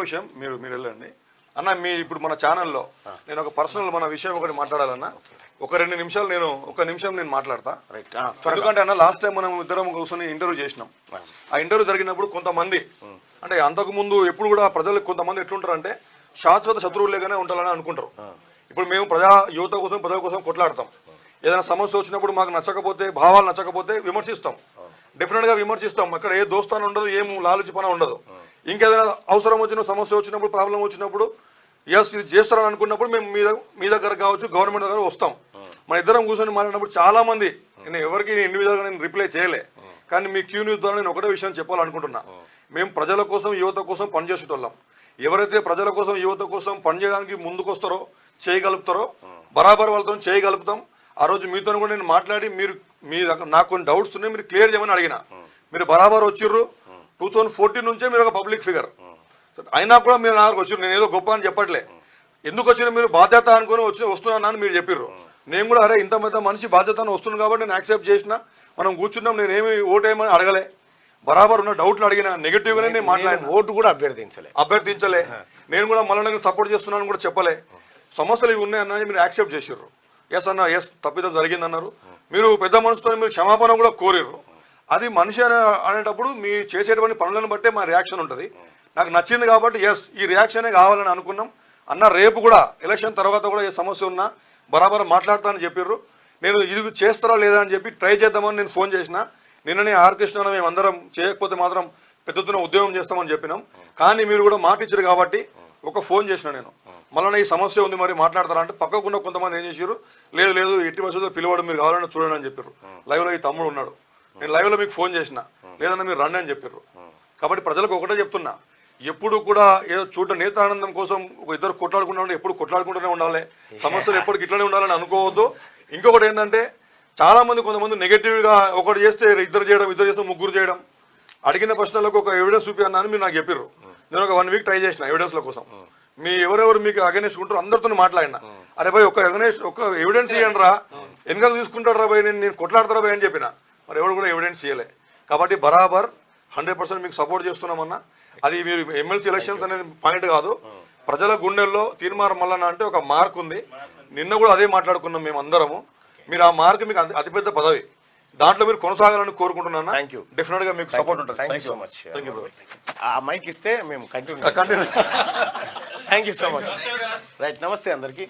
విషయం మీరు వెళ్ళండి అన్న. ఇప్పుడు మన ఛానల్లో నేను ఒక పర్సనల్ మన విషయం ఒకటి మాట్లాడాలన్నా, ఒక 2 నిమిషాలు ఒక నిమిషం నేను మాట్లాడతా. ఎందుకంటే అన్న లాస్ట్ టైం మనం ఇద్దరం కూర్చొని ఇంటర్వ్యూ చేసినాం. ఆ ఇంటర్వ్యూ జరిగినప్పుడు కొంతమంది అంటే అంతకుముందు ఎప్పుడు కూడా ప్రజలు కొంతమంది ఎట్లుంటారు అంటే శాశ్వత శత్రువులేగానే ఉంటారని అనుకుంటారు. ఇప్పుడు మేము యువత కోసం ప్రజల కోసం కొట్లాడతాం. ఏదైనా సమస్య వచ్చినప్పుడు మాకు నచ్చకపోతే, భావాలు నచ్చకపోతే విమర్శిస్తాం, డెఫినెట్గా విమర్శిస్తాం. అక్కడ ఏ దోస్తాను ఉండదు, ఏం లాలచి పని ఉండదు. ఇంకేదైనా అవసరం వచ్చిన సమస్య వచ్చినప్పుడు, ప్రాబ్లం వచ్చినప్పుడు ఎస్ ఇది చేస్తారని అనుకున్నప్పుడు మేము మీ దగ్గర కావచ్చు, గవర్నమెంట్ దగ్గర వస్తాం. మన ఇద్దరం కూర్చొని మాట్లాడినప్పుడు చాలా మంది, నేను ఎవరికి ఇండివిజువల్గా నేను రిప్లై చేయలే, కానీ మీ క్యూ న్యూస్ ద్వారా నేను ఒకటే విషయం చెప్పాలనుకుంటున్నా. మేము ప్రజల కోసం, యువత కోసం పనిచేసేటోళ్ళం. ఎవరైతే ప్రజల కోసం, యువత కోసం పనిచేయడానికి ముందుకొస్తారో, చేయగలుగుతారో, బరాబర్ వాళ్ళతో చేయగలుగుతాం. ఆ రోజు మీతో కూడా నేను మాట్లాడి నాకు కొన్ని డౌట్స్ ఉన్నాయి, మీరు క్లియర్ చేయమని అడిగిన. మీరు బరాబర్ వచ్చిర్రు. 2014 నుంచే మీరు ఒక పబ్లిక్ ఫిగర్ అయినా కూడా మీరు నాకు వచ్చారు. నేను ఏదో గొప్ప అని చెప్పట్లే. ఎందుకు వచ్చినా మీరు బాధ్యత అనుకుని వస్తున్నాను అని మీరు చెప్పిర్రు. నేను కూడా అరే ఇంత పెద్ద మనిషి బాధ్యతను వస్తున్నాను కాబట్టి నేను యాక్సెప్ట్ చేసిన. మనం కూర్చున్నాం. నేను ఏమి ఓటేయమని అడగలే, బరాబర్ ఉన్న డౌట్లు అడిగిన. నెగిటివ్గానే నేను మాట్లాడిన. ఓటు కూడా అభ్యర్థించలే. నేను కూడా మళ్ళీ నేను సపోర్ట్ చేస్తున్నాను కూడా చెప్పలే. సమస్యలు ఇవి ఉన్నాయన్నది మీరు యాక్సెప్ట్ చేసిర్రు. ఎస్ అన్న, ఎస్ తప్పిదం జరిగిందన్నారు. మీరు పెద్ద మనసుతో మీరు క్షమాపణ కూడా కోరిర్రు. అది మనిషి అనేటప్పుడు మీ చేసేటువంటి పనులను బట్టే మా రియాక్షన్ ఉంటుంది. నాకు నచ్చింది కాబట్టి ఎస్ ఈ రియాక్షనే కావాలని అనుకున్నాం. అన్న రేపు కూడా ఎలక్షన్ తర్వాత కూడా ఏ సమస్య ఉన్నా బరాబర్ మాట్లాడతానని చెప్పిర్రు. నేను ఇది చేస్తారా లేదా అని చెప్పి ట్రై చేద్దామని నేను ఫోన్ చేసిన. నిన్ననే కృష్ణ మేము అందరం చేయకపోతే మాత్రం పెద్ద ఎత్తున ఉద్యోగం చేస్తామని చెప్పినాం. కానీ మీరు కూడా మాట ఇచ్చారు కాబట్టి ఒక ఫోన్ చేసిన నేను. మళ్ళీ ఈ సమస్య ఉంది మరి మాట్లాడతారా అంటే పక్కకున్న కొంతమంది ఏం చేసారు, లేదు ఎట్టి పరిస్థితుల్లో పిలవడం, మీరు కావాలని చూడండి అని చెప్పారు. లైవ్లో ఈ తమ్ముడు ఉన్నాడు, నేను లైవ్లో మీకు ఫోన్ చేసిన, లేదన్నా మీరు రండి అని చెప్పారు. కాబట్టి ప్రజలకు ఒకటే చెప్తున్నా, ఎప్పుడు కూడా ఏదో నేతానందం కోసం ఒక ఇద్దరు కొట్లాడుకుంటూ ఎప్పుడు కొట్లాడుకుంటూనే ఉండాలి. సమస్యలు ఎప్పటికి ఇట్లనే ఉండాలని అనుకోవద్దు. ఇంకొకటి ఏంటంటే చాలా మంది కొంతమంది నెగిటివ్గా ఒకటి చేస్తే ఇద్దరు చేస్తే ముగ్గురు చేయడం. అడిగిన ప్రశ్నలకు ఒక ఎవిడెన్స్ చూపి అన్నాను మీరు నాకు చెప్పారు. నేను ఒక 1 వీక్ ట్రై చేసిన ఎవిడెన్స్ల కోసం. ఎవరెవరు మీకు అగెనెస్ట్ ఉంటారో అందరితో మాట్లాడినా. అరే భయ్ ఒక ఎవిడెన్స్ ఇవ్వండి రా, వెనకాల తీసుకుంటాడు రా భయ్, నేను కొట్లాడతారా భయ్ అని చెప్పిన. మరి ఎవరు కూడా ఎవిడెన్స్ ఇవ్వలే. కాబట్టి బరాబర్ 100% మీకు సపోర్ట్ చేస్తున్నామన్నా. అది మీరు ఎమ్మెల్సీ ఎలక్షన్స్ అనేది పాయింట్ కాదు. ప్రజల గుండెల్లో తీర్మానం మల్లన్న అంటే ఒక మార్క్ ఉంది. నిన్న కూడా అదే మాట్లాడుకున్నాం మేము అందరము. మీరు ఆ మార్క్ మీకు అతిపెద్ద పదవి, దాంట్లో మీరు కొనసాగాలని కోరుకుంటున్నాను. డెఫినెట్ గా మీకు సపోర్ట్ ఉంటుంది. Thank you. ఆ మైక్ ఇస్తే మేము continue. Thank you so much. Right, నమస్తే అందరికీ.